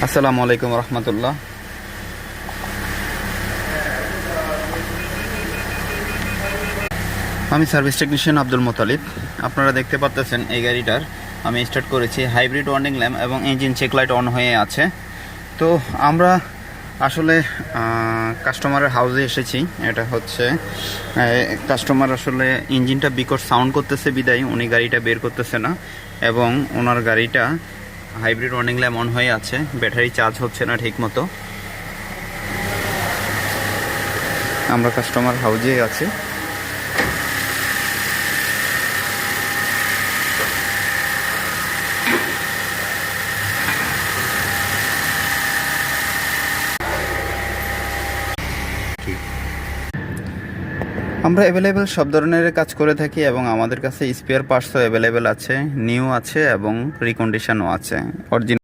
আসসালামু আলাইকুম রহমতুল্লাহ। আমি সার্ভিস টেকনিশিয়ান আব্দুল মোতালিব। আপনারা দেখতে পাচ্ছেন এই গাড়িটার আমি স্টার্ট করেছি, হাইব্রিড ওয়ার্নিং ল্যাম্প এবং ইঞ্জিন চেক লাইট অন হয়ে আছে। তো আমরা আসলে কাস্টমারের হাউসে এসেছি। এটা হচ্ছে কাস্টমার আসলে ইঞ্জিনটা বিকট সাউন্ড করতেছে বিদায় উনি গাড়িটা বের করতেছে না, এবং ওনার গাড়িটা হাইব্রিড ওয়ার্নিং ল্যাম্প অন হয়ে আছে, ব্যাটারি চার্জ হচ্ছে না ঠিক মতো। আমরা কাস্টমার হাউসেই আছি। আমরা অ্যাভেলেবেল সব ধরনের কাজ করে থাকি এবং আমাদের কাছে স্পেয়ার পার্টসও অ্যাভেলেবেল আছে, নিউ আছে এবং রিকন্ডিশনও আছে। অরিজিনাল